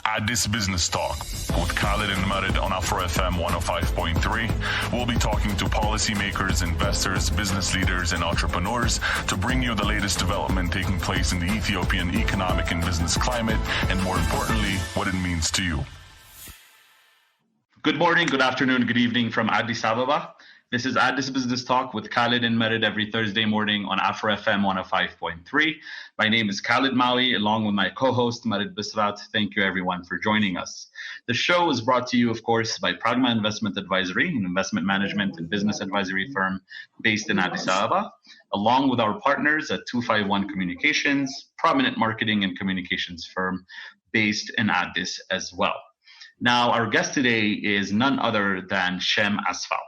Addis Business Talk with Khalid and Marid on Afro FM 105.3. We'll be talking to policymakers, investors, business leaders, and entrepreneurs to bring you the latest development taking place in the Ethiopian economic and business climate, and more importantly, what it means to you. Good morning, good afternoon, good evening from Addis Ababa. This is Addis Business Talk with Khalid and Merid every Thursday morning on Afro FM 105.3. My name is Khalid Maui, along with my co-host Merid Bisrat. Thank you everyone for joining us. The show is brought to you, of course, by Pragma Investment Advisory, an investment management and business advisory firm based in Addis Ababa, along with our partners at 251 Communications, prominent marketing and communications firm based in Addis as well. Now, our guest today is none other than Shem Asefaw.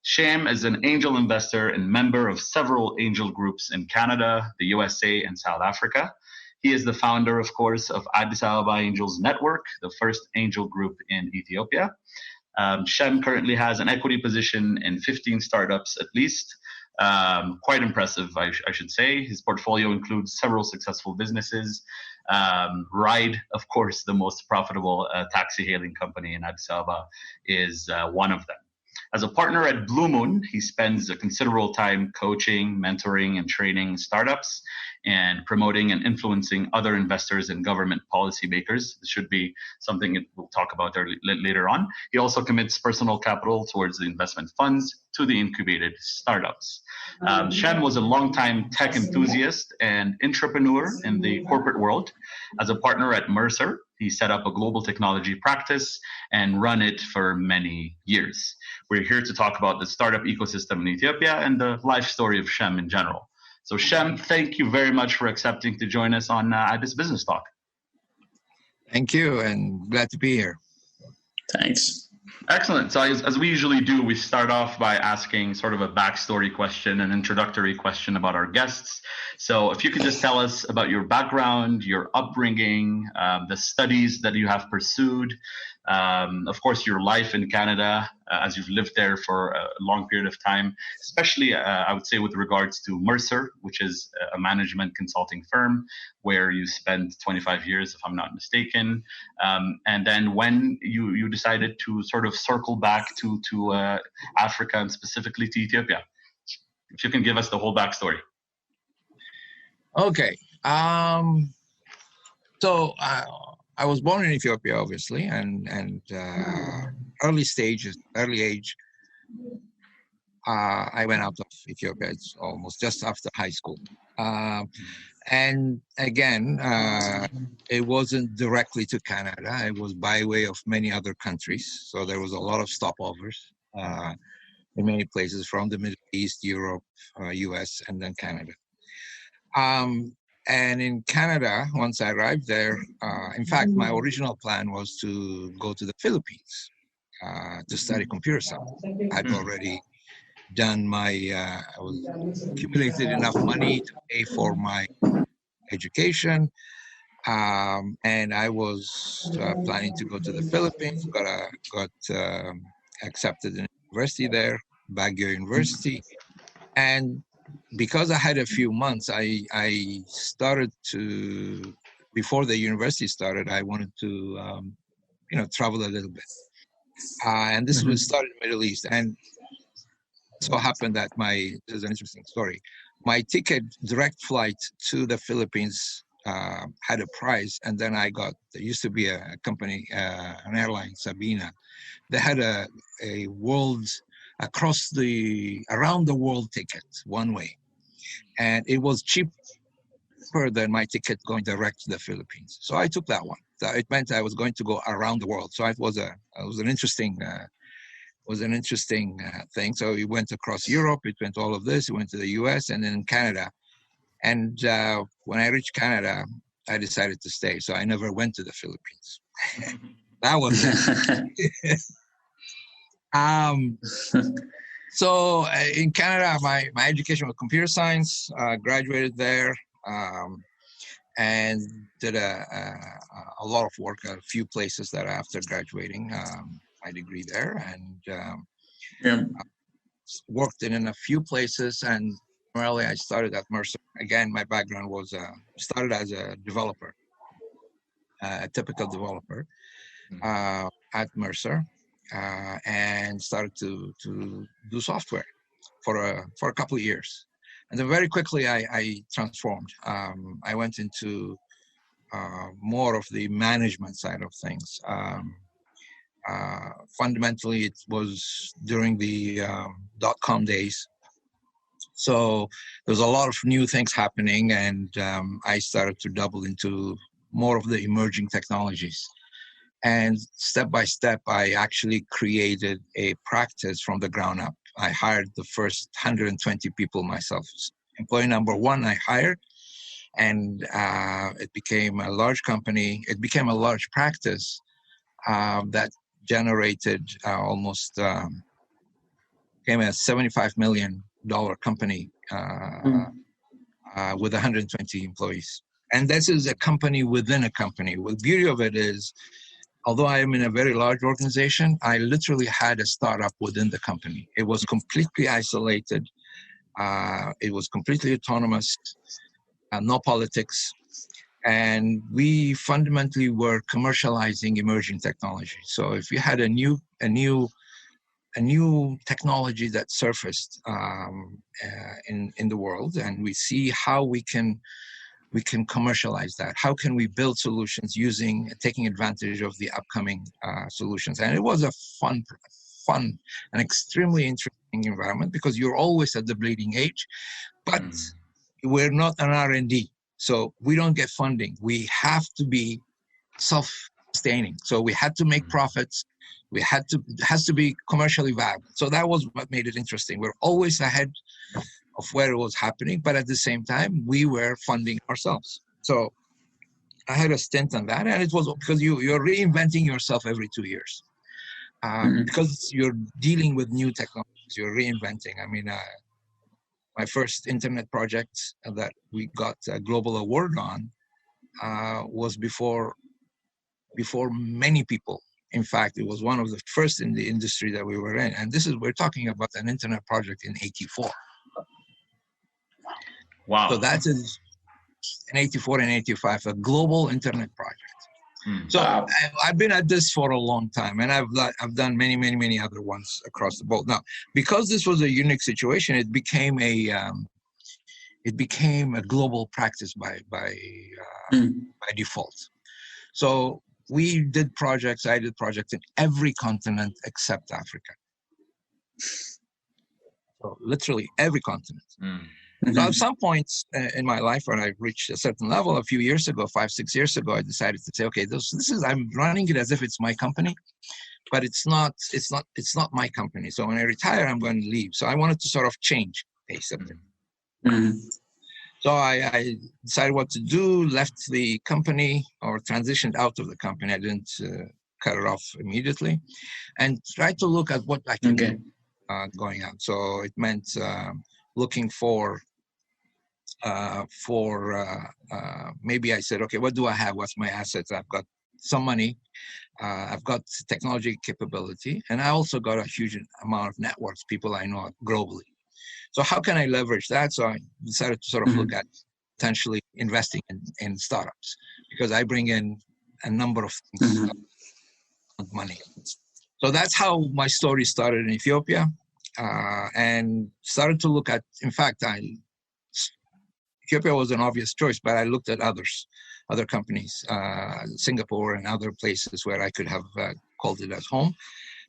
Shem is an angel investor and member of several angel groups in Canada, the USA, and South Africa. He is the founder, of course, of Addis Ababa Angels Network, the first angel group in Ethiopia. Shem currently has an equity position in 15 startups at least. Quite impressive, I should say. His portfolio includes several successful businesses. Ride, of course, the most profitable taxi hailing company in Addis Ababa, is one of them. As a partner at Bluemoon, he spends a considerable time coaching, mentoring, and training startups and promoting and influencing other investors and government policymakers. This should be something that we'll talk about later on. He also commits personal capital towards the investment funds to the incubated startups. Shem was a longtime tech enthusiast and entrepreneur in the corporate world. As a partner at Mercer, he set up a global technology practice and run it for many years. We're here to talk about the startup ecosystem in Ethiopia and the life story of Shem in general. So Shem, thank you very much for accepting to join us on Addis Business Talk. Thank you, and glad to be here. Thanks. Excellent. So as we usually do, we start off by asking sort of a backstory question, an introductory question about our guests. So if you could just tell us about your background, your upbringing, the studies that you have pursued, of course, your life in Canada, as you've lived there for a long period of time, especially, I would say, with regards to Mercer, which is a management consulting firm where you spent 25 years, if I'm not mistaken. And then when you decided to sort of circle back to Africa and specifically to Ethiopia, if you can give us the whole backstory. Okay. So I was born in Ethiopia, obviously, and early age, I went out of Ethiopia. It's almost just after high school. And again, it wasn't directly to Canada. It was by way of many other countries. So there was a lot of stopovers in many places from the Middle East, Europe, US, and then Canada. And in Canada, once I arrived there, in fact, my original plan was to go to the Philippines to study computer science. I'd already done I was accumulated enough money to pay for my education. And I was planning to go to the Philippines, got accepted in university there, Baguio University. And because I had a few months, I started to, before the university started, I wanted to, travel a little bit. And this was started in the Middle East. And so happened that this is an interesting story. My ticket, direct flight to the Philippines had a price. And then there used to be a company, an airline, Sabina. They had a around the world ticket, one way. And it was cheaper than my ticket going direct to the Philippines. So I took that one. So it meant I was going to go around the world. So it was an interesting thing. So we went across Europe, it went all of this, we went to the US and then Canada. And when I reached Canada, I decided to stay. So I never went to the Philippines. That was it. So in Canada, my education was computer science, graduated there, and did a lot of work at a few places that after graduating my degree there, and worked in a few places, and primarily I started at Mercer. Again, my background was started as a developer. a typical developer at Mercer, and started to do software for a couple of years. And then very quickly I transformed. I went into more of the management side of things. Fundamentally, it was during the .com days. So there's a lot of new things happening, and I started to double into more of the emerging technologies. And step by step, I actually created a practice from the ground up. I hired the first 120 people myself. Employee number one, I hired, and it became a large company. It became a large practice that generated almost became a $75 million company with 120 employees. And this is a company within a company. Well, the beauty of it is, although I am in a very large organization, I literally had a startup within the company. It was completely isolated. It was completely autonomous, no politics. And we fundamentally were commercializing emerging technology. So if you had a new technology that surfaced in the world, and we see how we can commercialize that. How can we build solutions taking advantage of the upcoming solutions? And it was a fun and extremely interesting environment, because you're always at the bleeding edge, but we're not an R&D. So we don't get funding. We have to be self-sustaining. So we had to make profits. It has to be commercially viable. So that was what made it interesting. We're always ahead of where it was happening, but at the same time, we were funding ourselves. So I had a stint on that, and it was because you're reinventing yourself every 2 years. Because you're dealing with new technologies, you're reinventing. I mean, my first internet project that we got a global award on was before many people. In fact, it was one of the first in the industry that we were in. And we're talking about an internet project in '84. Wow. So that is in '84 and '85, a global internet project. So wow. I've been at this for a long time, and I've done many other ones across the board. Now, because this was a unique situation, it became a global practice by default. So I did projects in every continent except Africa. So literally every continent. So at some points in my life, when I reached a certain level, a few years ago, 5-6 years ago, I decided to say, okay, this is, I'm running it as if it's my company, but it's not my company. So when I retire, I'm going to leave. So I wanted to sort of change basically. So I decided what to do, left the company, or transitioned out of the company. I didn't cut it off immediately, and tried to look at what I can do going on. So it meant looking for maybe I said, okay, what do I have? What's my assets? I've got some money. I've got technology capability, and I also got a huge amount of networks, people I know globally. So how can I leverage that? So I decided to sort of look at potentially investing in startups, because I bring in a number of things, money. So that's how my story started in Ethiopia, and started to look at, in fact, Ethiopia was an obvious choice, but I looked at other companies, Singapore and other places where I could have called it as home.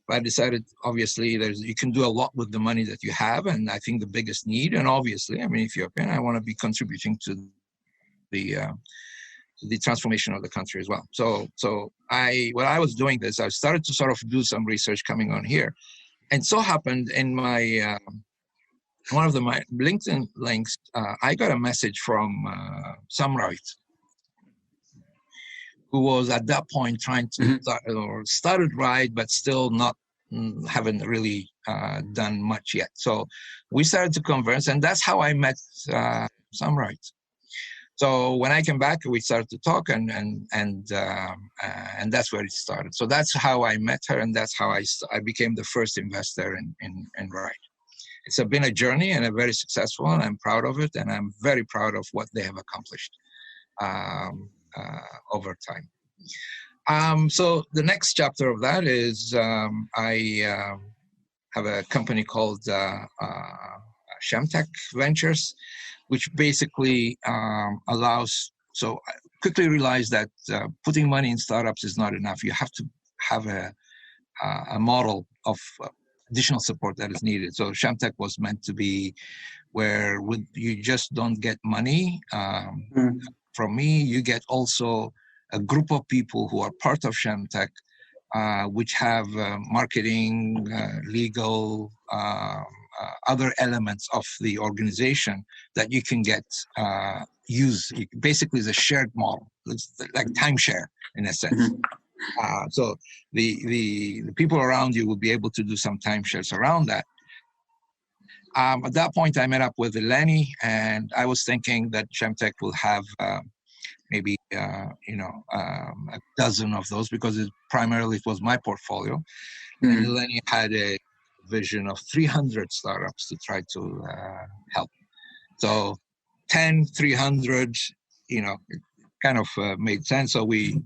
But I decided, obviously, you can do a lot with the money that you have, and I think the biggest need, and obviously, I'm Ethiopian, I want to be contributing to the transformation of the country as well. So when I was doing this, I started to sort of do some research coming on here, and so happened in my one of my LinkedIn links, I got a message from Samrait, who was at that point trying to started right, but still haven't really done much yet. So we started to converse, and that's how I met Samrait. So when I came back, we started to talk, and that's where it started. So that's how I met her, and that's how I became the first investor in Right. It's been a journey, and a very successful, and I'm proud of it, and I'm very proud of what they have accomplished over time. So the next chapter of that is I have a company called Shem Ventures, which basically allows. So I quickly realized that putting money in startups is not enough. You have to have a model of additional support that is needed. So Shem was meant to be where you just don't get money from me. You get also a group of people who are part of Shem which have marketing, legal, other elements of the organization that you can get use. Basically, it's a shared model. It's like timeshare in a sense. So the people around you will be able to do some timeshares around that. At that point, I met up with Eleni, and I was thinking that Shem will have maybe a dozen of those, because primarily it was my portfolio. And Eleni had a vision of 300 startups to try to help. So 10, 300, it kind of made sense. So we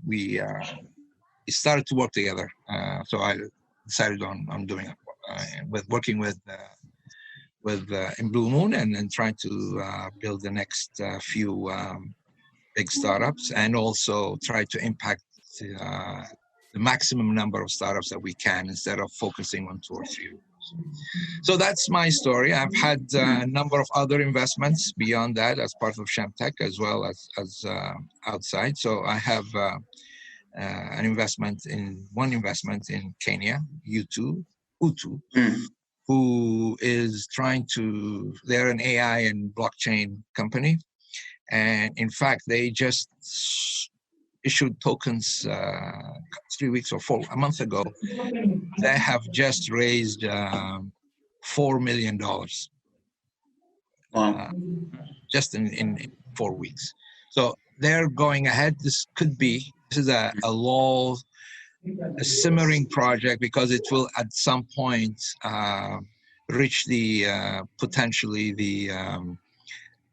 started to work together. So I decided on doing it, working with in Bluemoon, and then trying to build the next few big startups, and also try to impact the maximum number of startups that we can, instead of focusing on 2 or 3. So that's my story. I've had a number of other investments beyond that as part of Shem as well as outside. So I have one investment in Kenya, Utu, who is they're an AI and blockchain company. And in fact, they just issued tokens 3 weeks or a month ago. They have just raised $4 million. Wow. Just in 4 weeks. So they're going ahead. This is a simmering project, because it will at some point reach potentially the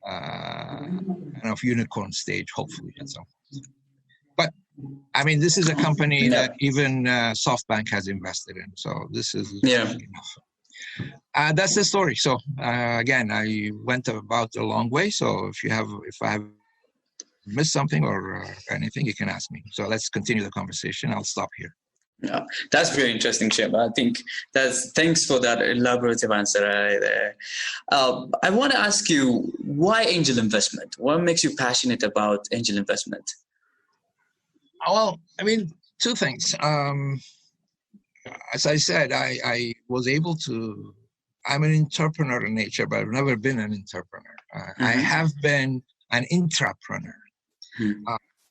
kind of unicorn stage, hopefully at some point. But I mean, this is a company that even SoftBank has invested in. So this is enough. That's the story. So again, I went about a long way. So if I have missed something or anything, you can ask me. So let's continue the conversation. I'll stop here. Yeah, that's very interesting, Shem. I think thanks for that elaborative answer. I want to ask you, why angel investment? What makes you passionate about angel investment? Well, I mean, 2 things. As I said, I was able to. I'm an entrepreneur in nature, but I've never been an entrepreneur. I have been an intrapreneur.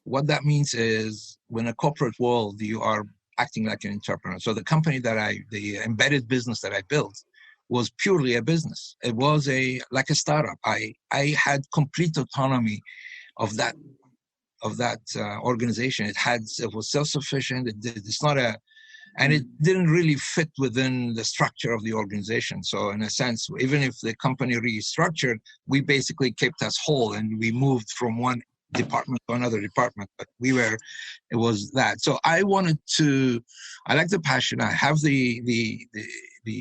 What that means is, when a corporate world, you are acting like an entrepreneur. So the company the embedded business that I built was purely a business. It was like a startup. I had complete autonomy of that organization. It was self-sufficient. And it didn't really fit within the structure of the organization. So in a sense, even if the company restructured, we basically kept us whole, and we moved from one department to another department, but it was that. So I like the passion. I have the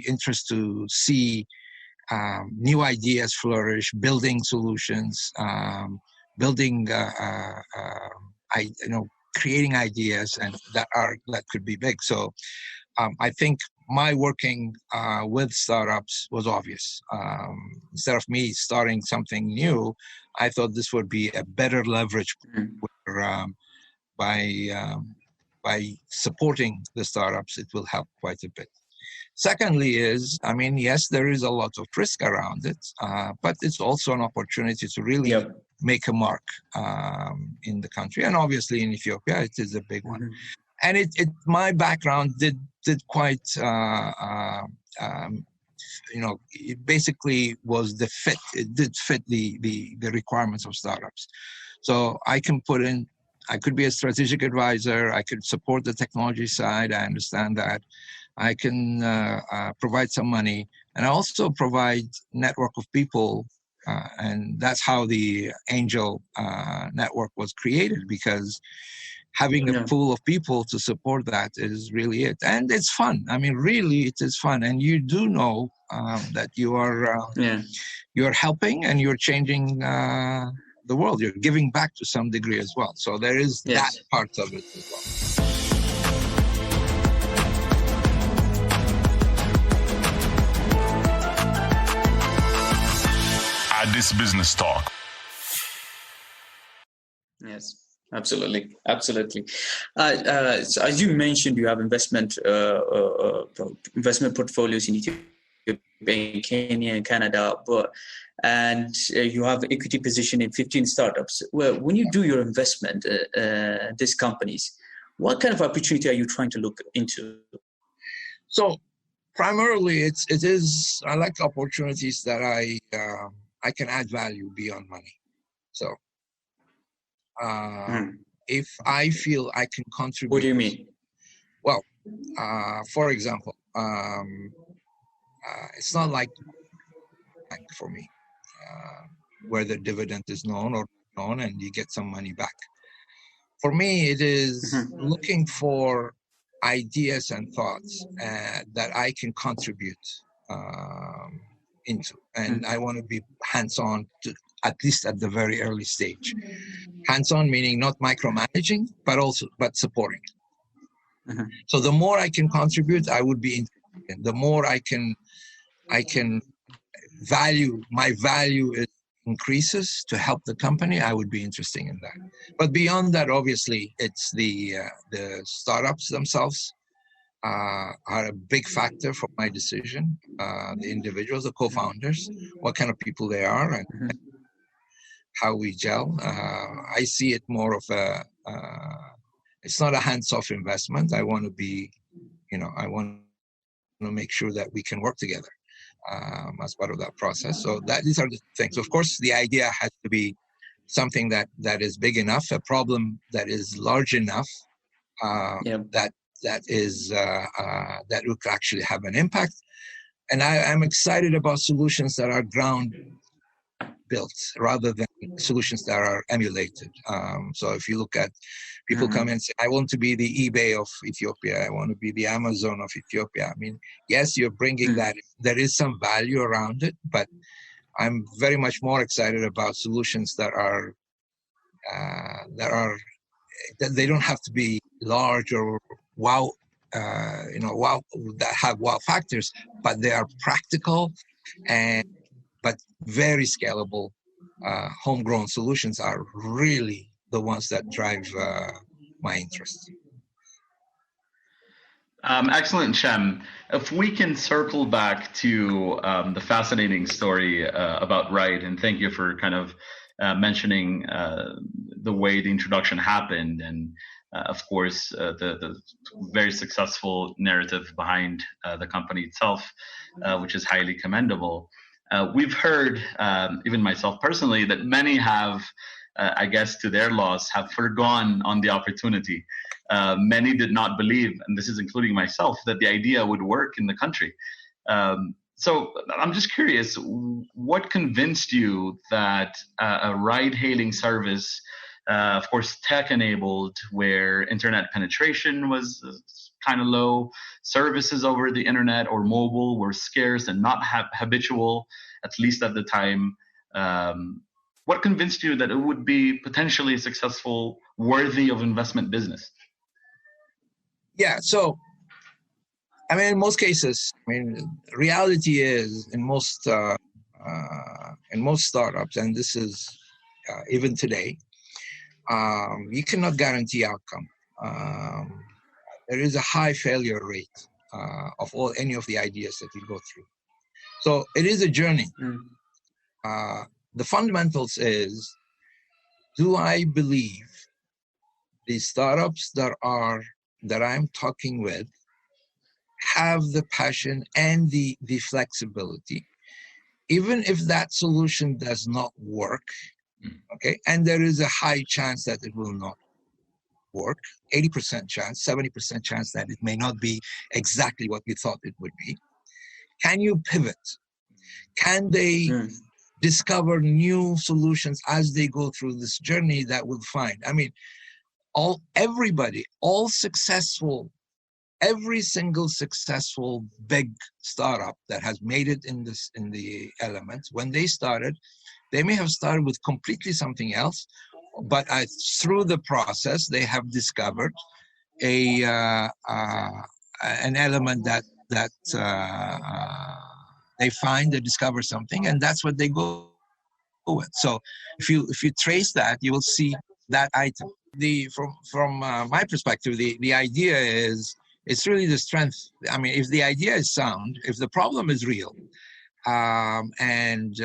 interest to see new ideas flourish, building solutions, creating ideas, and that could be big. So I think my working with startups was obvious. Instead of me starting something new, I thought this would be a better leverage by supporting the startups. It will help quite a bit. Secondly yes, there is a lot of risk around it, but it's also an opportunity to really make a mark in the country. And obviously in Ethiopia, it is a big one. And my background did quite, it basically was it did fit the requirements of startups. So I could be a strategic advisor. I could support the technology side. I understand that. I can provide some money, and I also provide network of people. And that's how the Angel Network was created, because having a pool of people to support that is really it. And it's fun. I mean, really, it is fun. And you do know that you are you're helping and you're changing the world. You're giving back to some degree as well. So there is that part of it as well. Addis Business Talk. Yes, absolutely. So as you mentioned, you have investment portfolios in Ethiopia, in Kenya, and Canada, and you have equity position in 15 startups. Well, when you do your investment, these companies, what kind of opportunity are you trying to look into? So primarily, it is I like opportunities that I can add value beyond money. So if I feel I can contribute. What do you mean? Well, for example, it's not like for me, where the dividend is known or known and you get some money back. For me, it is looking for ideas and thoughts that I can contribute into. And I want to be hands-on, at least at the very early stage. Hands-on meaning not micromanaging, but supporting. So the more I can contribute, I would be interested. The more I can value, my value increases to help the company, I would be interested in that. But beyond that, obviously, it's the startups themselves are a big factor for my decision. The individuals, the co-founders, what kind of people they are, and how we gel. I see it more of it's not a hands-off investment. I want to be, I want to make sure that we can work together as part of that process. So these are the things. Of course, the idea has to be something that is big enough, a problem that is large enough, that will actually have an impact. And I'm excited about solutions that are ground built rather than solutions that are emulated. So if you look at people come and say, I want to be the eBay of Ethiopia, I want to be the Amazon of Ethiopia. I mean, yes, you're bringing that. There is some value around it, but I'm very much more excited about solutions that they don't have to be large or wow, that have wow factors, but they are practical but very scalable. Homegrown solutions are really the ones that drive my interest. Excellent, Shem. If we can circle back to the fascinating story about Ride, and thank you for kind of mentioning the way the introduction happened, and of course the very successful narrative behind the company itself, which is highly commendable. We've heard, even myself personally, that many have, I guess to their loss, have forgone on the opportunity. Many did not believe, and this is including myself, that the idea would work in the country. So I'm just curious, what convinced you that a ride-hailing service, of course tech-enabled, where internet penetration was kind of low, services over the internet or mobile were scarce and not habitual, at least at the time. What convinced you that it would be potentially a successful, worthy of investment business? Yeah, so, I mean, in most cases, reality is in most startups, and this is even today, you cannot guarantee outcome. There is a high failure rate of any of the ideas that you go through. So it is a journey. The fundamentals is, do I believe the startups that I'm talking with have the passion and the flexibility, even if that solution does not work, okay? And there is a high chance that it will not work, 80% chance, 70% chance that it may not be exactly what we thought it would be. Can you pivot? Can they discover new solutions as they go through this journey that we'll find? I mean, every single successful big startup that has made it in the element, when they started, they may have started with completely something else, but through the process, they have discovered an element that they discover something, and that's what they go with. So if you trace that, you will see that item. From my perspective, the idea is, it's really the strength. I mean, if the idea is sound, if the problem is real, and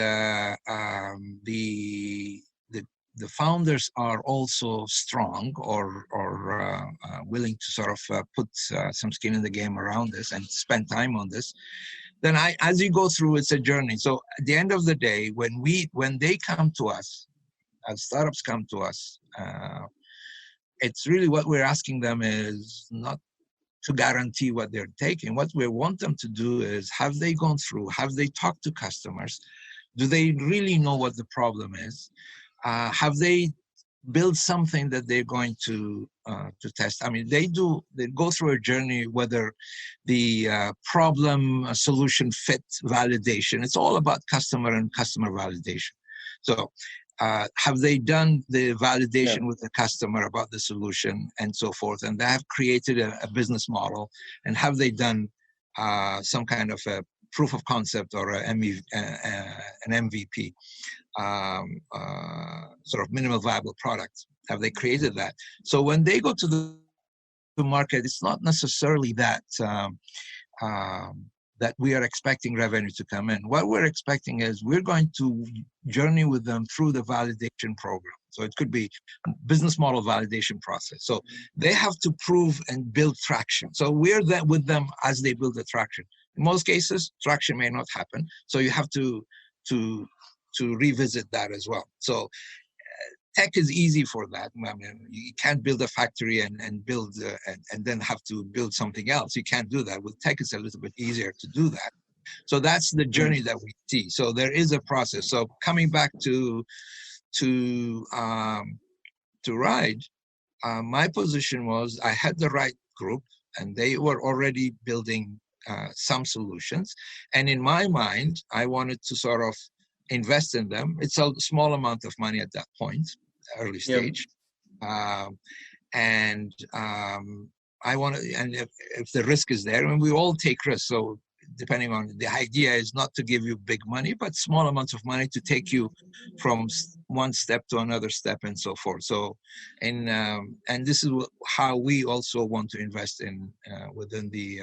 the founders are also strong or willing to sort of put some skin in the game around this and spend time on this, then as you go through, it's a journey. So at the end of the day, when they come to us, as startups come to us, it's really what we're asking them is not to guarantee what they're taking. What we want them to do is, have they gone through? Have they talked to customers? Do they really know what the problem is? Have they built something that they're going to test? I mean, they go through a journey, whether the problem solution fit validation. It's all about customer and customer validation. So have they done the validation with the customer about the solution and so forth? And they have created a business model. And have they done some kind of a proof of concept or an MVP, sort of minimal viable product? Have they created that? So when they go to the market, it's not necessarily that that we are expecting revenue to come in. What we're expecting is, we're going to journey with them through the validation program. So it could be business model validation process. So they have to prove and build traction. So we're there with them as they build the traction. In most cases, traction may not happen. So you have to revisit that as well. So tech is easy for that. I mean, you can't build a factory and build and then have to build something else. You can't do that. With tech, it's a little bit easier to do that. So that's the journey that we see. So there is a process. So coming back to Ride, my position was, I had the right group, and they were already building some solutions. And in my mind, I wanted to sort of invest in them. It's a small amount of money at that point, early stage. I want to, and if the risk is there, and we all take risks. So depending on, the idea is not to give you big money, but small amounts of money to take you from one step to another step and so forth. So, and this is how we also want to invest in within the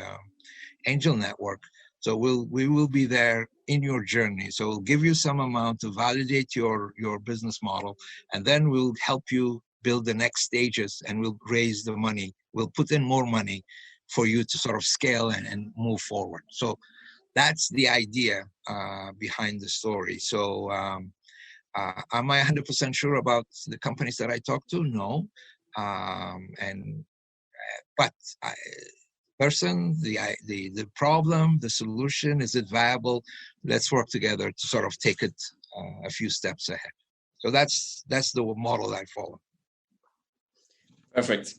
Angel Network. So we will be there in your journey. So we'll give you some amount to validate your business model, and then we'll help you build the next stages, and we'll raise the money. We'll put in more money for you to sort of scale and move forward. So that's the idea behind the story. So am I 100% sure about the companies that I talk to? No. But the problem, the solution, is it viable? Let's work together to sort of take it a few steps ahead. So that's the model I follow. Perfect.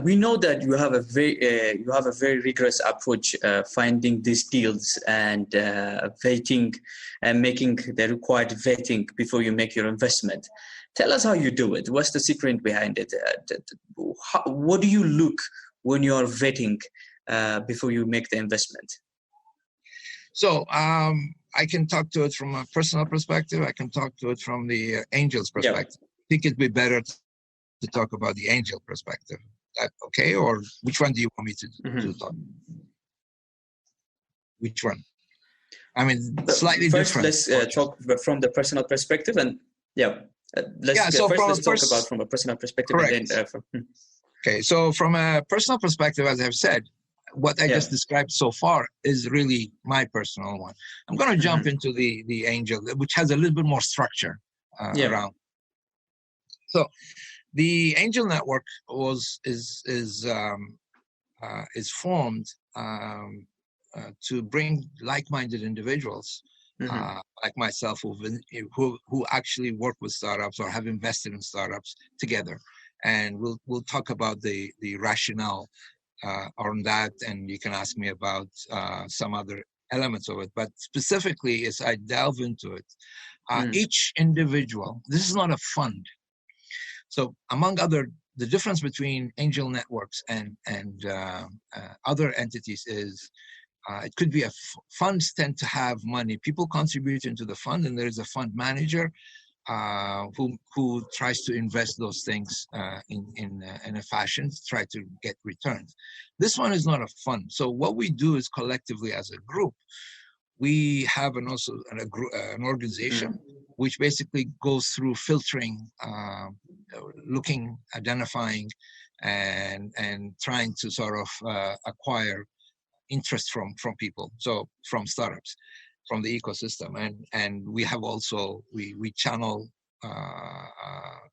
We know that you have a very rigorous approach finding these deals and vetting and making the required vetting before you make your investment. Tell us how you do it. What's the secret behind it? What do you look when you are vetting before you make the investment? So I can talk to it from a personal perspective. I can talk to it from the angel's perspective. Yeah. I think it'd be better to talk about the angel perspective. That okay? Or which one do you want me to talk? Which one? I mean, slightly first, different. Let's talk from the personal perspective, and let's talk about from a personal perspective. Correct. And then, Okay, so from a personal perspective, as I've said, what I just described so far is really my personal one. I'm going to jump into the angel, which has a little bit more structure around. So the Angel Network is formed to bring like-minded individuals like myself, who actually work with startups or have invested in startups together. And we'll talk about the rationale on that, and you can ask me about some other elements of it. But specifically, as I delve into it, each individual, this is not a fund. So among other, the difference between angel networks and other entities is it could be funds tend to have money. People contribute into the fund, and there is a fund manager who tries to invest those things in a fashion to try to get returns. This one is not a fund. So what we do is collectively as a group, we have an organization which basically goes through filtering, looking, identifying, and trying to sort of acquire interest from people, so from startups, from the ecosystem, and we have also we channel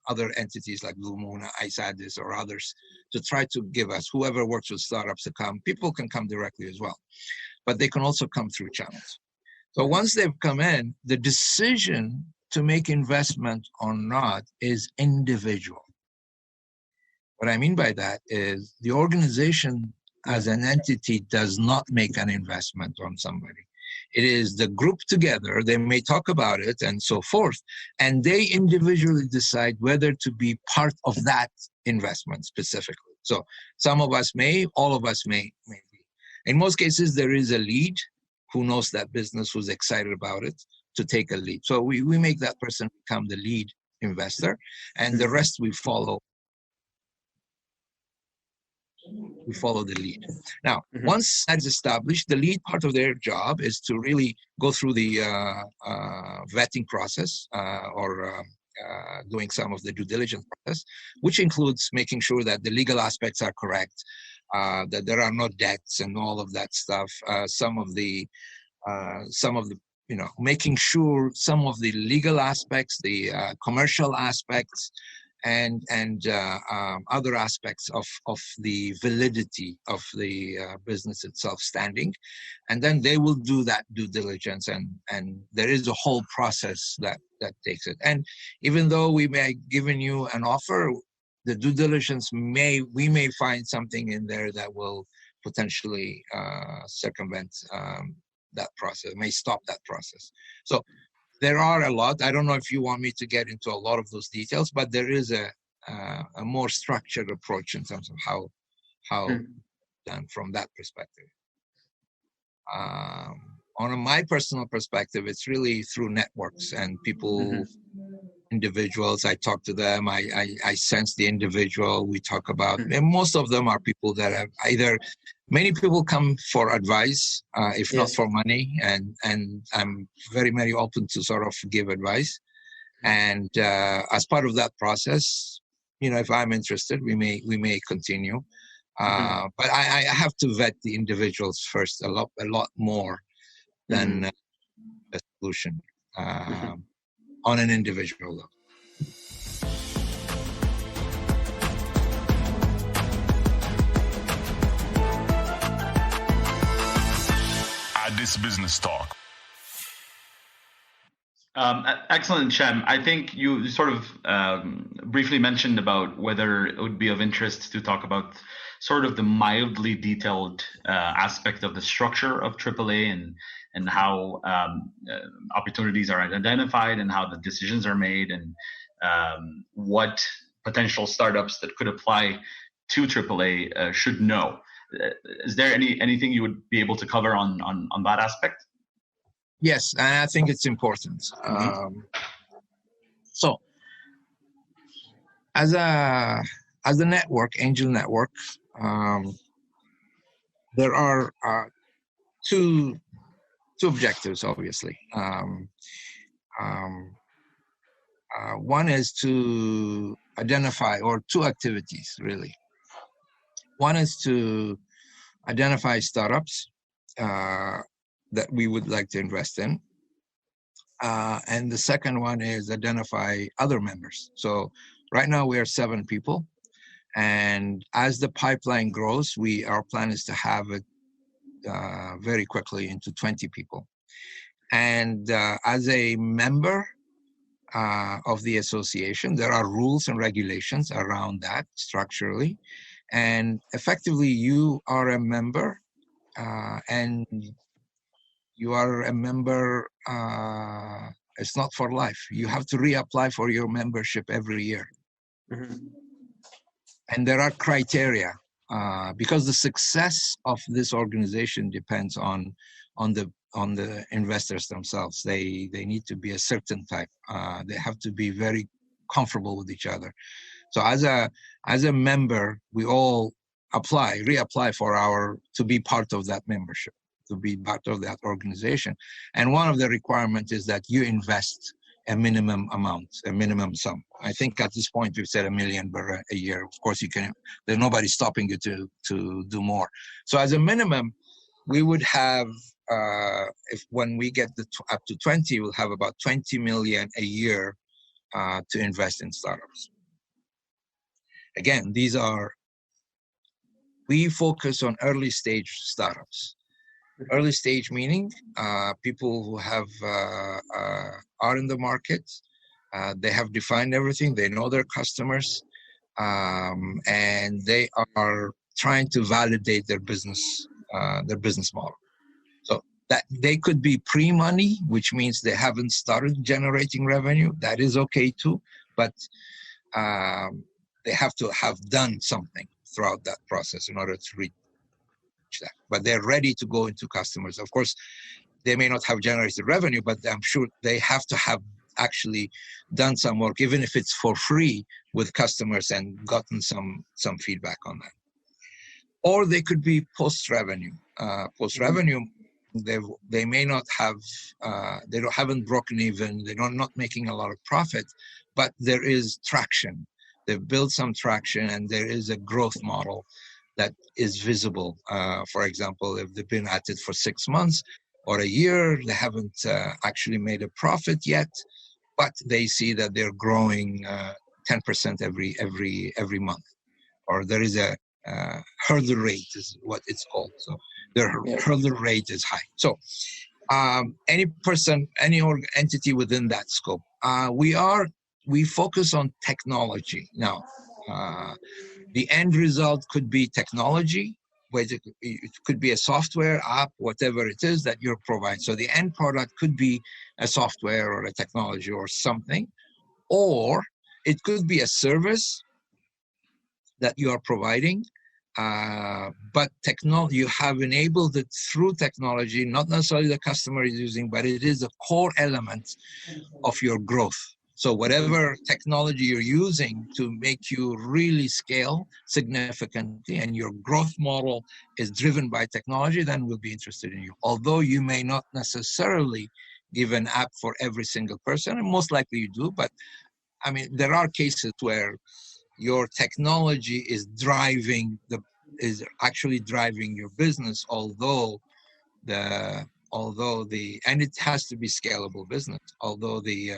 other entities like Bluemoon, Addis, or others to try to give us, whoever works with startups to come. People can come directly as well, but they can also come through channels. So once they've come in, the decision to make investment or not is individual. What I mean by that is the organization as an entity does not make an investment on somebody. It is the group together. They may talk about it and so forth, and they individually decide whether to be part of that investment specifically. So some of us may, all of us may be. In most cases, there is a lead who knows that business, who's excited about it, to take a lead. So we make that person become the lead investor, and the rest we follow. We follow the lead. Now, once that's established, the lead part of their job is to really go through the vetting process or doing some of the due diligence process, which includes making sure that the legal aspects are correct, that there are no debts and all of that stuff. Some of the making sure some of the legal aspects, the commercial aspects, and other aspects of the validity of the business itself standing, and then they will do that due diligence, and there is a whole process that takes it. And even though we may have given you an offer, the due diligence we may find something in there that will potentially circumvent that process, may stop that process. So there are a lot. I don't know if you want me to get into a lot of those details, but there is a more structured approach in terms of how done from that perspective. On my personal perspective, it's really through networks and people, individuals. I talk to them. I sense the individual. We talk about, and most of them are people that have either. Many people come for advice, if not for money, and I'm very open to sort of give advice. And as part of that process, if I'm interested, we may continue. But I have to vet the individuals first a lot more than a solution on an individual level. Addis Business Talk. Excellent, Shem. I think you sort of briefly mentioned about whether it would be of interest to talk about sort of the mildly detailed aspect of the structure of AAA and how opportunities are identified and how the decisions are made, and what potential startups that could apply to AAA should know. Is there anything you would be able to cover on that aspect? Yes, and I think it's important. So, as a network, Angel Network, there are two objectives, obviously. One is to identify, or two activities, really. One is to identify startups that we would like to invest in. And the second one is identify other members. So right now we are 7 people. And as the pipeline grows, our plan is to have it very quickly into 20 people. And as a member of the association, there are rules and regulations around that structurally. And effectively, you are a member, and you are a member, it's not for life. You have to reapply for your membership every year. Mm-hmm. And there are criteria, because the success of this organization depends on the investors themselves. They need to be a certain type. They have to be very comfortable with each other. So as a member, we all reapply to be part of that membership, to be part of that organization. And one of the requirements is that you invest a minimum amount, a minimum sum. I think at this point we've said $1 million a year. Of course, there's nobody stopping you to do more. So as a minimum, we would have, when we get up to 20, we'll have about 20 million a year to invest in startups. Again, we focus on early stage startups. Early stage meaning people who are in the market, they have defined everything, they know their customers, and they are trying to validate their business model. So that they could be pre-money, which means they haven't started generating revenue. That is okay too, but they have to have done something throughout that process in order to reach that. But they're ready to go into customers. Of course, they may not have generated revenue, but I'm sure they have to have actually done some work, even if it's for free, with customers and gotten some feedback on that. Or they could be post-revenue. Post-revenue, they may not have, haven't broken even, they're not making a lot of profit, but there is traction. They've built some traction and there is a growth model that is visible. For example, if they've been at it for 6 months or a year, they haven't actually made a profit yet, but they see that they're growing 10% every month, or there is a hurdle rate is what it's called. So their hurdle rate is high. So any person, any entity within that scope, we focus on technology. Now, the end result could be technology, where it could be a software app, whatever it is that you're providing. So the end product could be a software or a technology or something, or it could be a service that you are providing, but you have enabled it through technology, not necessarily the customer is using, but it is a core element of your growth. So whatever technology you're using to make you really scale significantly and your growth model is driven by technology, then we'll be interested in you. Although you may not necessarily give an app for every single person, and most likely you do, but I mean, there are cases where your technology is actually driving your business, although and it has to be scalable business, although the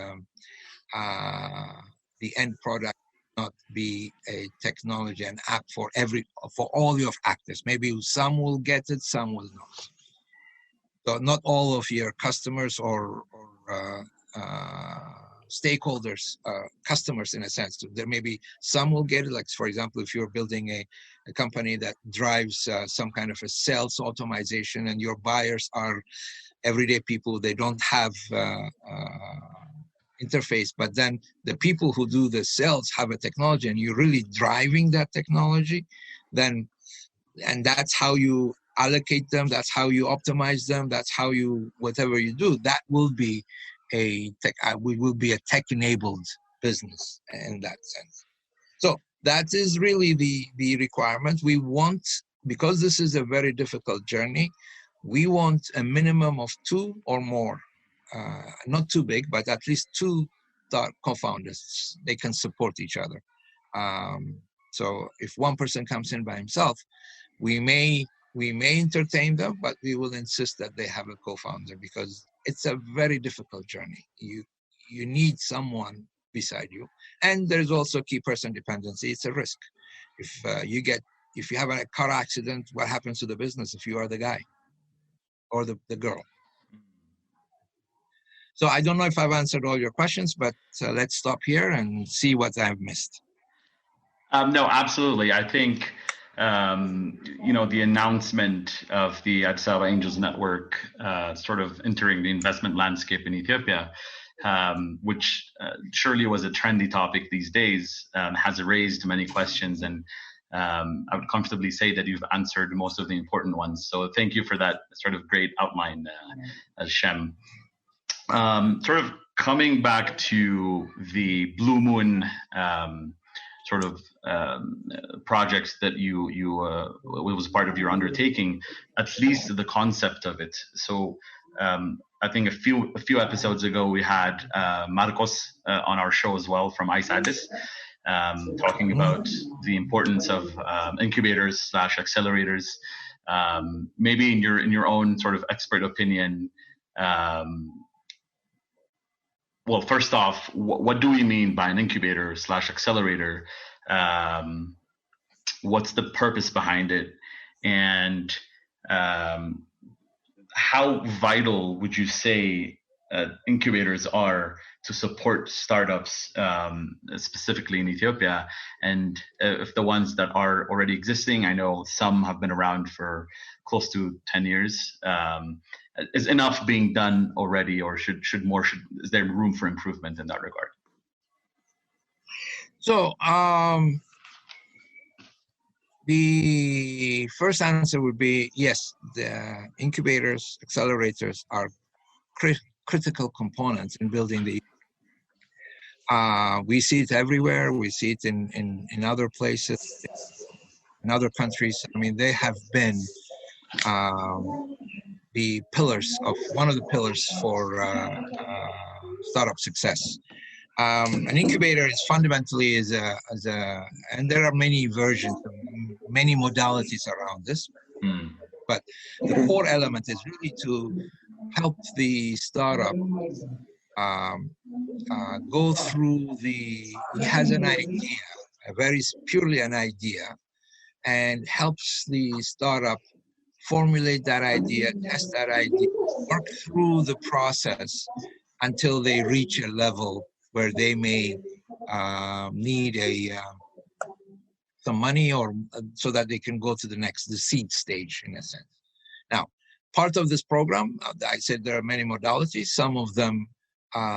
end product not be a technology, an app for all your actors. Maybe some will get it, some will not. So not all of your customers or stakeholders, customers in a sense. There may be some will get it, like for example, if you're building a company that drives some kind of a sales automation and your buyers are everyday people, they don't have interface, but then the people who do the sales have a technology and you're really driving that technology, and that's how you allocate them, that's how you optimize them, that's how you, whatever you do, that will be we will be a tech-enabled business in that sense. So that is really the requirement. We want, because this is a very difficult journey, we want a minimum of 2 or more, not too big, but at least 2 co-founders. They can support each other. So if one person comes in by himself, we may entertain them, but we will insist that they have a co-founder, because it's a very difficult journey. You need someone beside you, and there's also key person dependency. It's a risk. If you have a car accident, what happens to the business if you are the guy or the girl? So I don't know if I've answered all your questions, but let's stop here and see what I've missed. No, absolutely. I think, the announcement of the Addis Ababa Angels Network sort of entering the investment landscape in Ethiopia, which surely was a trendy topic these days, has raised many questions. And I would comfortably say that you've answered most of the important ones. So thank you for that sort of great outline, Shem. Sort of coming back to the Bluemoon sort of projects that it was part of your undertaking, at least the concept of it. So I think a few episodes ago we had Marcos on our show as well from Addis, talking about the importance of incubators / accelerators. Maybe in your own sort of expert opinion. Well, first off, what do we mean by an incubator / accelerator? What's the purpose behind it? And how vital would you say incubators are to support startups, specifically in Ethiopia? And if the ones that are already existing, I know some have been around for close to 10 years, is enough being done already, or is there room for improvement in that regard? So the first answer would be yes, the incubators, accelerators are critical components in building the we see it everywhere. We see it in other places, in other countries. I mean, they have been one of the pillars for startup success. An incubator is fundamentally and there are many versions, many modalities around this, but the core element is really to help the startup go through he has an idea, purely an idea, and helps the startup formulate that idea, test that idea, work through the process until they reach a level where they may need some money, or so that they can go to the seed stage, in a sense. Now, part of this program, I said there are many modalities. Some of them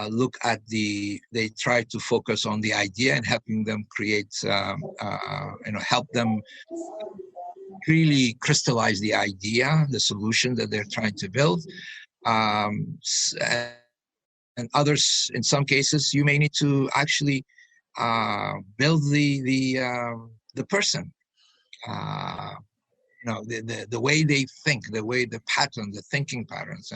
look at they try to focus on the idea and helping them create, help them really crystallize the idea, the solution that they're trying to build. And others, in some cases, you may need to actually build the person. The way they think, the thinking patterns,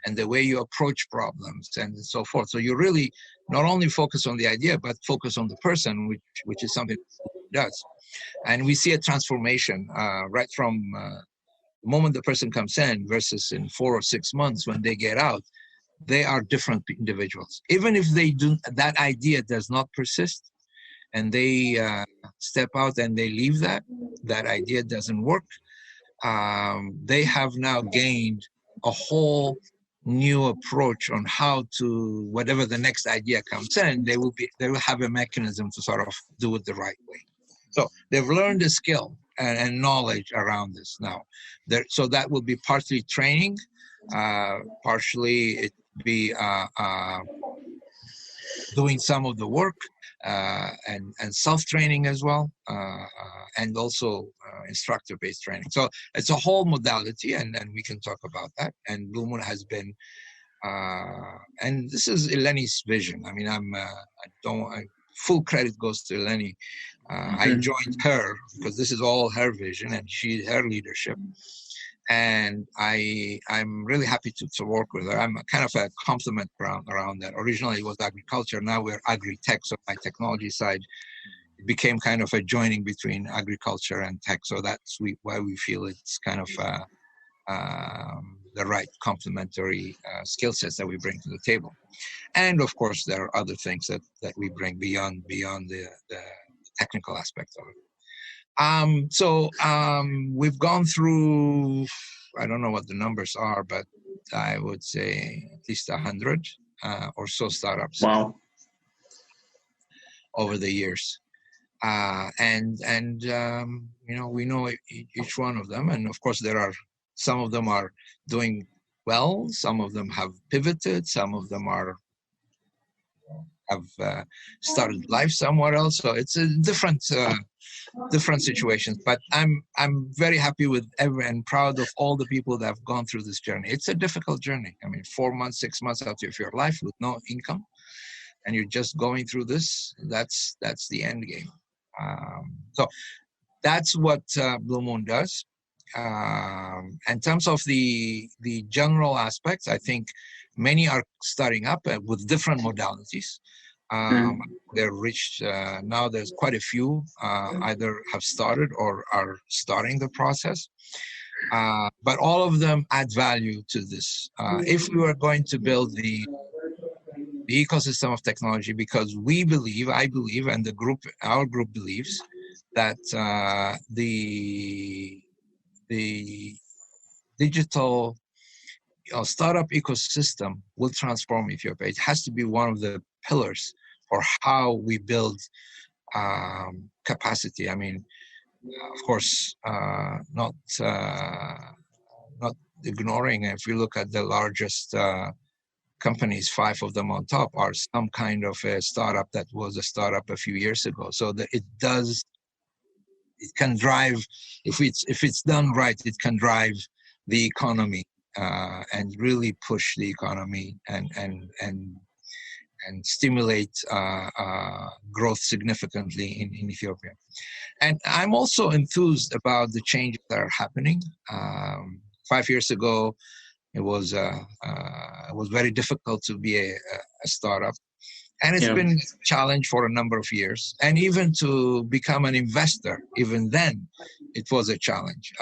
and the way you approach problems, and so forth. So you really not only focus on the idea, but focus on the person, which is something it does. And we see a transformation right from the moment the person comes in versus in 4 or 6 months when they get out. They are different individuals. Even if that idea does not persist, and they step out and they leave that idea doesn't work, they have now gained a whole new approach on how to, whatever the next idea comes in, they will have a mechanism to sort of do it the right way. So they've learned a skill and knowledge around this now. So that will be partly training, partially it be doing some of the work, and self-training as well, and also instructor-based training. So it's a whole modality, and we can talk about that. And Bluemoon has been, and this is Eleni's vision. I mean, full credit goes to Eleni. I joined her because this is all her vision and her leadership. And I'm really happy to work with her. I'm kind of a complement around that. Originally it was agriculture, now we're agri-tech. So my technology side, it became kind of a joining between agriculture and tech. So that's why we feel it's kind of the right complementary skill sets that we bring to the table. And of course, there are other things that we bring beyond the technical aspects of it. So we've gone through, I don't know what the numbers are, but I would say at least 100 or so startups over the years. We know each one of them, and of course some of them are doing well, some of them have pivoted, some of them have started life somewhere else. So it's a different situations. But I'm very happy with and proud of all the people that have gone through this journey. It's a difficult journey. I mean, 4 months, 6 months out of your life with no income, and you're just going through this. That's the end game. So that's what Bluemoon does. In terms of the general aspects, I think many are starting up with different modalities. They're reached now. There's quite a few either have started or are starting the process. But all of them add value to this. If we were going to build the ecosystem of technology, because I believe, and our group believes that the digital startup ecosystem will transform Ethiopia. It has to be one of the pillars for how we build capacity. I mean, of course, not ignoring. If you look at the largest companies, 5 of them on top are some kind of a startup that was a startup a few years ago. So that it can drive, if it's done right, it can drive the economy and really push the economy and stimulate growth significantly in Ethiopia. And I'm also enthused about the changes that are happening. 5 years ago, it was very difficult to be a startup. And it's been a challenge for a number of years. And even to become an investor, even then, it was a challenge.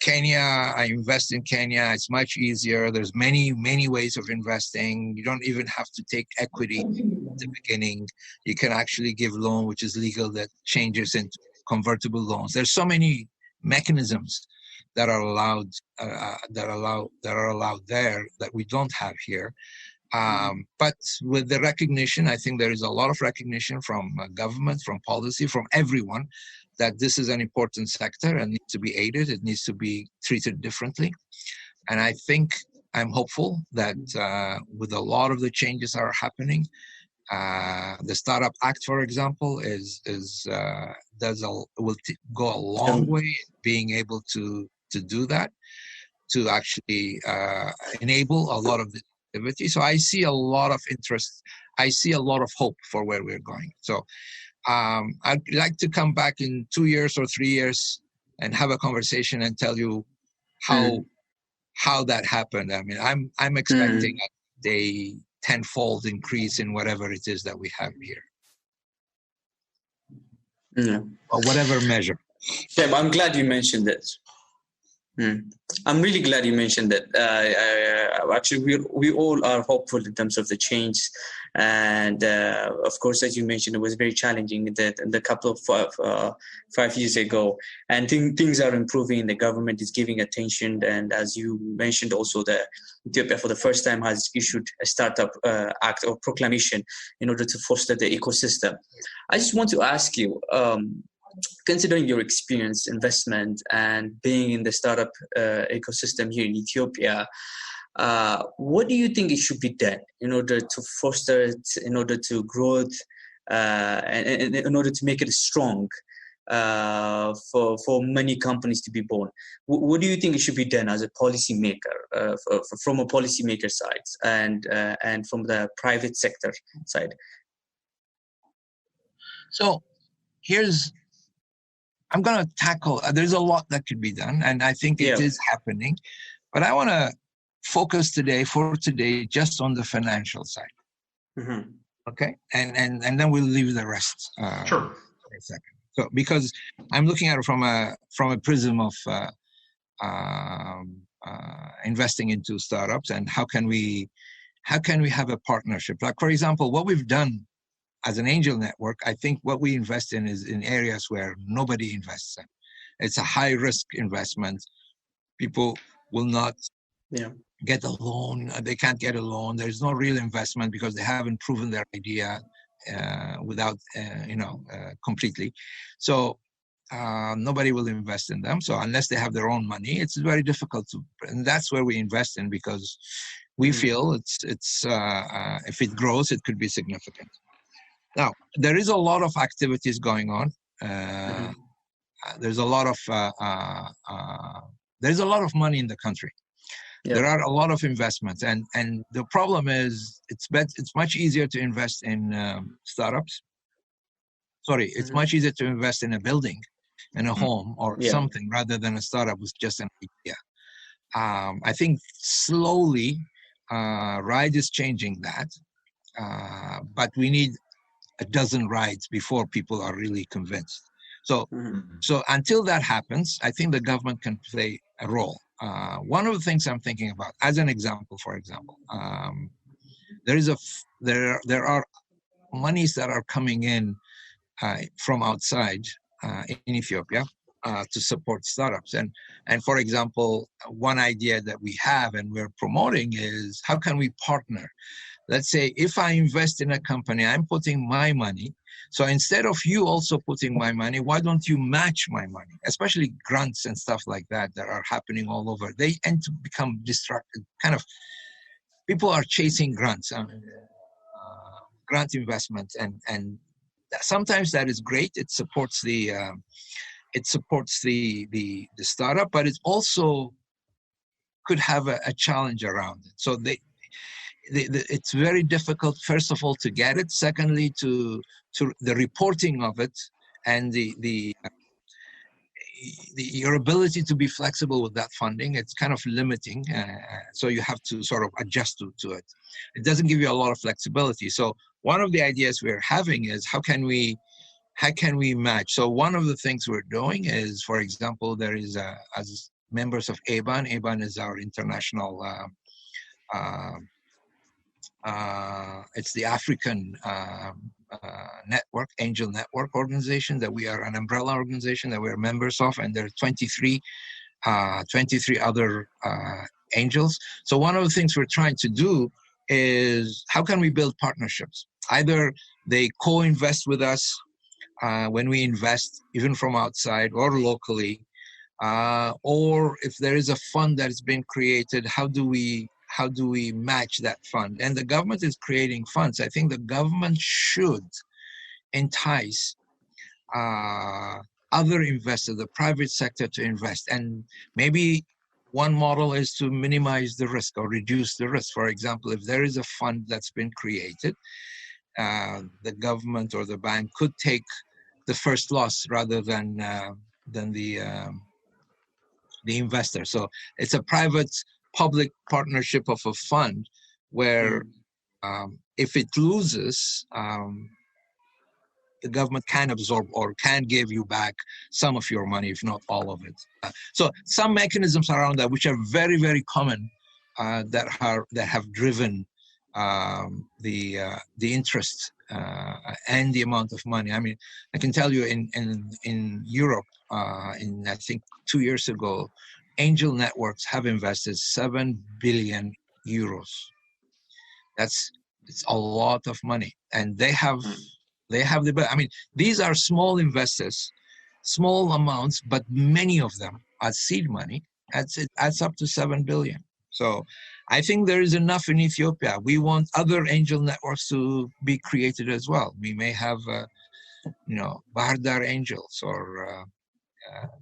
Kenya, I invest in Kenya. It's much easier. There's many ways of investing. You don't even have to take equity at the beginning. You can actually give loan, which is legal, that changes into convertible loans. There's so many mechanisms that are allowed there that we don't have here. But with the recognition, I think there is a lot of recognition from government, from policy, from everyone, that this is an important sector and needs to be aided. It needs to be treated differently. And I think I'm hopeful that with a lot of the changes that are happening, the Startup Act, for example, will go a long way being able to do that, to actually enable a lot of the activity. So I see a lot of interest. I see a lot of hope for where we're going. So I'd like to come back in 2 years or 3 years and have a conversation and tell you how that happened. I mean, I'm expecting a tenfold increase in whatever it is that we have here, or whatever measure. Shem, I'm glad you mentioned that. I'm really glad you mentioned that. Actually, we all are hopeful in terms of the change, and of course, as you mentioned, it was very challenging in the couple of 5 years ago, and things are improving. The government is giving attention, and as you mentioned, also Ethiopia for the first time has issued a startup act or proclamation in order to foster the ecosystem. I just want to ask you, considering your experience, investment, and being in the startup ecosystem here in Ethiopia, what do you think it should be done in order to foster it, in order to grow it, and in order to make it strong for many companies to be born? What do you think it should be done as a policymaker, from a policymaker side and from the private sector side? So I'm going to tackle, there's a lot that could be done, and I think it is happening, but I want to focus today just on the financial side. Okay? And then we'll leave the rest Sure. for a second. So, because I'm looking at it from a prism of investing into startups, and how can we have a partnership? Like, for example, what we've done as an angel network, I think what we invest in is in areas where nobody invests in. It's a high risk investment. People will not get a loan. They can't get a loan. There's no real investment because they haven't proven their idea completely. So nobody will invest in them. So unless they have their own money, it's very difficult to. And that's where we invest in, because we feel it's if it grows, it could be significant. Now, there is a lot of activities going on. There's a lot of money in the country. Yeah. There are a lot of investments, and the problem is it's much easier to invest in startups. Sorry, it's much easier to invest in a building, in a home or something, rather than a startup with just an idea. I think slowly, RIDE is changing that, but we need a dozen rides before people are really convinced. So until that happens, I think the government can play a role. One of the things I'm thinking about, as an example, there are monies that are coming in from outside in Ethiopia to support startups. And for example, one idea that we have and we're promoting is, how can we partner? Let's say if I invest in a company, I'm putting my money. So instead of you also putting my money, why don't you match my money? Especially grants and stuff like that are happening all over. They tend to become distracted. Kind of, people are chasing grants, grant investments, and sometimes that is great. It supports the startup, but it also could have a challenge around it. So it's very difficult, first of all, to get it. Secondly, to the reporting of it, and your ability to be flexible with that funding, it's kind of limiting. So you have to sort of adjust to it. It doesn't give you a lot of flexibility. So one of the ideas we're having is, how can we match? So one of the things we're doing is, for example, there is as members of ABAN is our international it's the African network, Angel Network organization, that we are an umbrella organization that we're members of, and there are 23 other angels. So one of the things we're trying to do is, how can we build partnerships? Either they co-invest with us when we invest, even from outside or locally, or if there is a fund that has been created, how do we match that fund? And the government is creating funds. I think the government should entice other investors, the private sector, to invest. And maybe one model is to minimize the risk or reduce the risk. For example, if there is a fund that's been created, the government or the bank could take the first loss rather than the investor. So it's a private-public partnership of a fund where if it loses, the government can absorb or can give you back some of your money, if not all of it. So some mechanisms around that, which are very, very common, that have driven the interest and the amount of money. I mean, I can tell you in Europe, I think 2 years ago, angel networks have invested 7 billion euros. It's a lot of money, and they have I mean, these are small investors, small amounts, but many of them are seed money. It adds up to 7 billion. So I think there is enough in Ethiopia. We want other angel networks to be created as well. We may have, Bahar Dar Angels or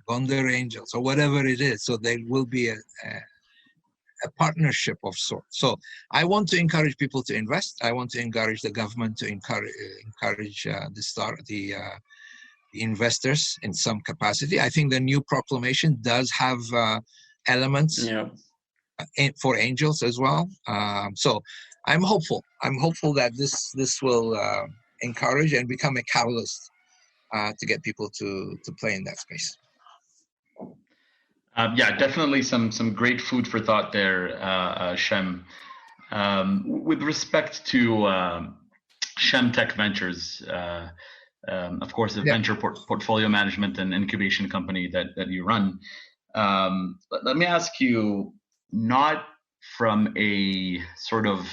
Gondar Angels or whatever it is. So there will be a partnership of sorts. So I want to encourage people to invest. I want to encourage the government to encourage the investors in some capacity. I think the new proclamation does have elements for angels as well. So I'm hopeful. I'm hopeful that this will encourage and become a catalyst to get people to play in that space. Yeah, definitely some great food for thought there, Shem. With respect to Shem Tech Ventures, of course, a venture portfolio management and incubation company that you run. Let me ask you, not from a sort of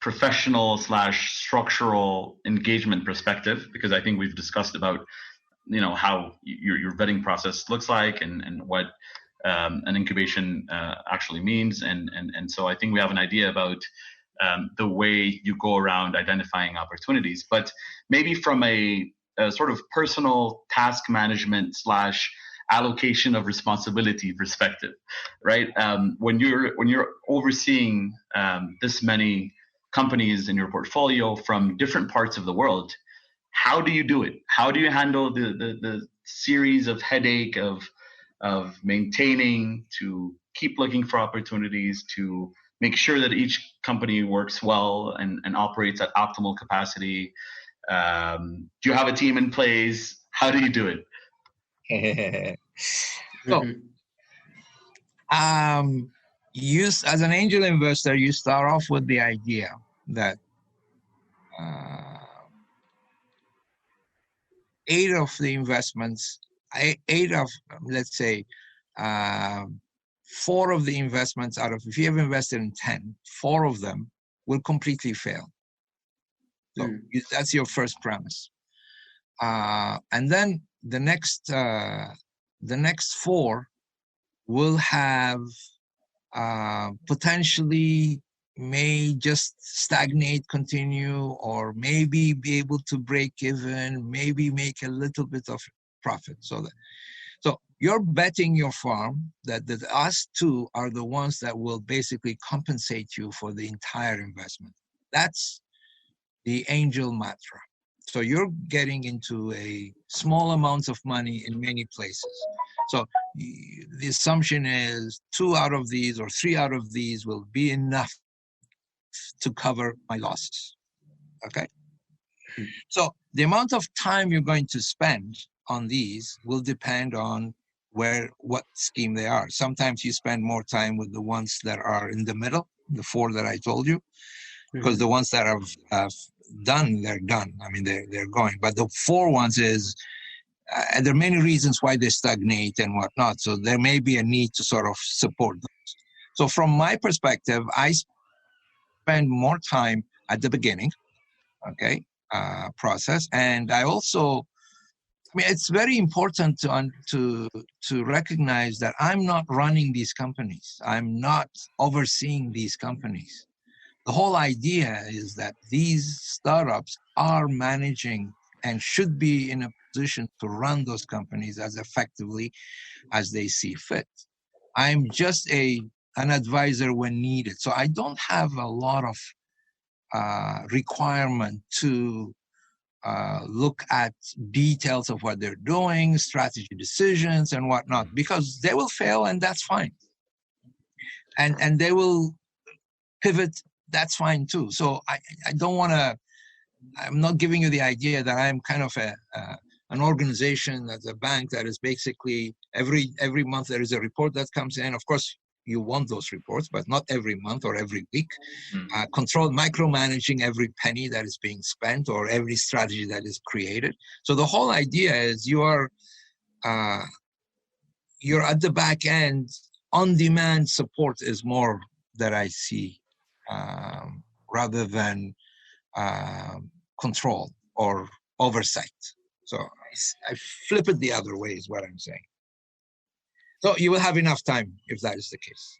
professional / structural engagement perspective, because I think we've discussed about how your vetting process looks like and what an incubation actually means, and so I think we have an idea about the way you go around identifying opportunities, but maybe from a sort of personal task management / allocation of responsibility perspective, right? When you're overseeing this many companies in your portfolio from different parts of the world, how do you do it? How do you handle the series of headache of maintaining, to keep looking for opportunities, to make sure that each company works well and operates at optimal capacity? Do you have a team in place? How do you do it? So, as an angel investor, you start off with the idea that 8 of the investments, 8 of, let's say, 4 of the investments out of, if you have invested in 10, 4 of them will completely fail. So that's your first premise. And then the next 4 will have potentially may just stagnate, continue, or maybe be able to break even, maybe make a little bit of profit. So you're betting your farm that us 2 are the ones that will basically compensate you for the entire investment. That's the angel mantra. So you're getting into a small amounts of money in many places. So the assumption is 2 out of these or 3 out of these will be enough to cover my losses. Okay? So the amount of time you're going to spend on these will depend on what scheme they are. Sometimes you spend more time with the ones that are in the middle, the 4 that I told you, because the ones that have done, they're done. I mean, they're going. But the 4 ones is, and there are many reasons why they stagnate and whatnot. So there may be a need to sort of support those. So from my perspective, I spend more time at the beginning, okay, process. And I also, it's very important to recognize that I'm not running these companies. I'm not overseeing these companies. The whole idea is that these startups are managing and should be in a position to run those companies as effectively as they see fit. I'm just an advisor when needed. So I don't have a lot of requirement to look at details of what they're doing, strategy decisions and whatnot, because they will fail and that's fine. And they will pivot, that's fine too. So I don't want to, I'm not giving you the idea that I'm kind of an organization that's a bank that is basically every month there is a report that comes in. Of course, you want those reports, but not every month or every week. Micromanaging every penny that is being spent or every strategy that is created. So the whole idea is you're at the back end. On-demand support is more that I see rather than control or oversight. So I flip it the other way is what I'm saying. So you will have enough time if that is the case.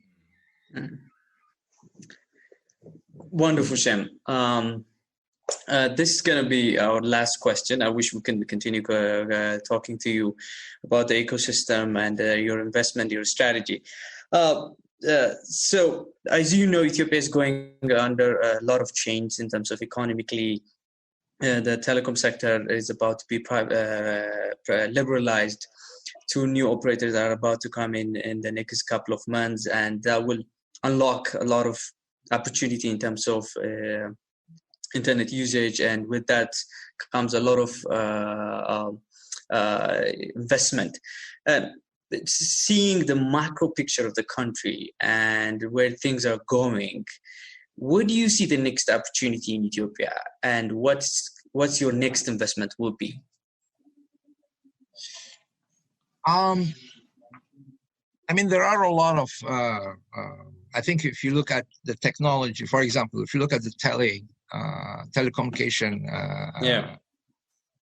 Wonderful, Shem. This is going to be our last question. I wish we can continue talking to you about the ecosystem and your investment, your strategy. So, as you know, Ethiopia is going under a lot of change in terms of economically. The telecom sector is about to be liberalized. 2 new operators are about to come in the next couple of months, and that will unlock a lot of opportunity in terms of internet usage, and with that comes a lot of investment. Seeing the macro picture of the country and where things are going, where do you see the next opportunity in Ethiopia, and what's your next investment will be? I mean, there are a lot of, I think if you look at the technology, for example, if you look at the telecommunication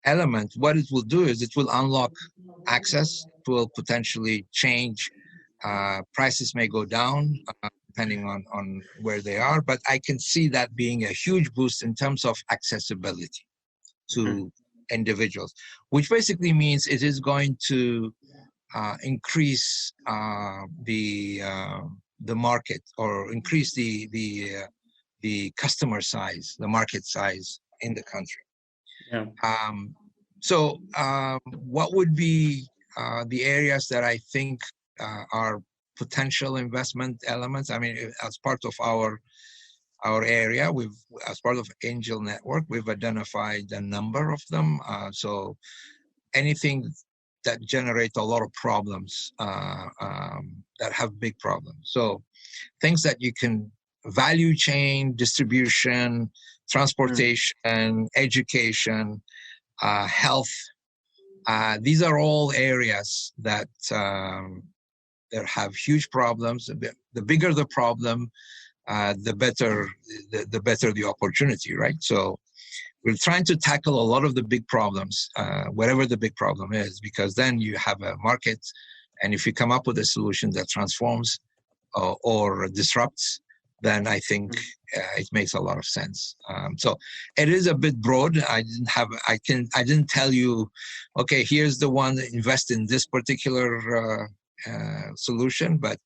element, what it will do is it will unlock access, it will potentially change, prices may go down depending on where they are, but I can see that being a huge boost in terms of accessibility to individuals, which basically means it is going to increase the market, or increase the customer size, the market size in the country. So what would be the areas that I think are potential investment elements? I mean, as part of our area, as part of Angel Network, we've identified a number of them. So anything that generate a lot of problems, that have big problems. So things that you can, value chain, distribution, transportation, education, health. These are all areas that have huge problems. The bigger the problem, the better the opportunity, right? So we're trying to tackle a lot of the big problems, whatever the big problem is, because then you have a market, and if you come up with a solution that transforms or disrupts, then I think it makes a lot of sense. So it is a bit broad. I didn't tell you, okay, here's the one that invest in this particular solution, but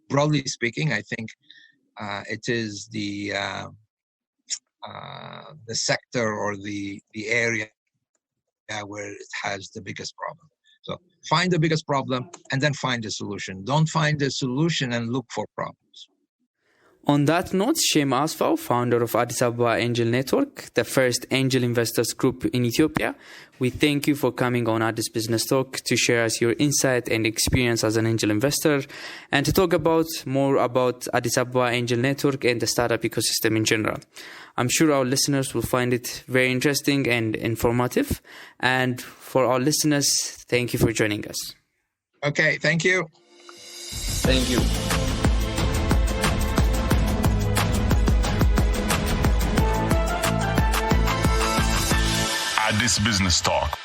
broadly speaking, I think it is the sector or the area where it has the biggest problem. So find the biggest problem and then find a solution. Don't find a solution and look for problems. On that note, Shem Asefaw, founder of Addis Ababa Angel Network, the first angel investors group in Ethiopia, we thank you for coming on Addis Business Talk to share us your insight and experience as an angel investor, and to talk more about Addis Ababa Angel Network and the startup ecosystem in general. I'm sure our listeners will find it very interesting and informative. And for our listeners, thank you for joining us. Okay, thank you. Thank you. Addis Business Talk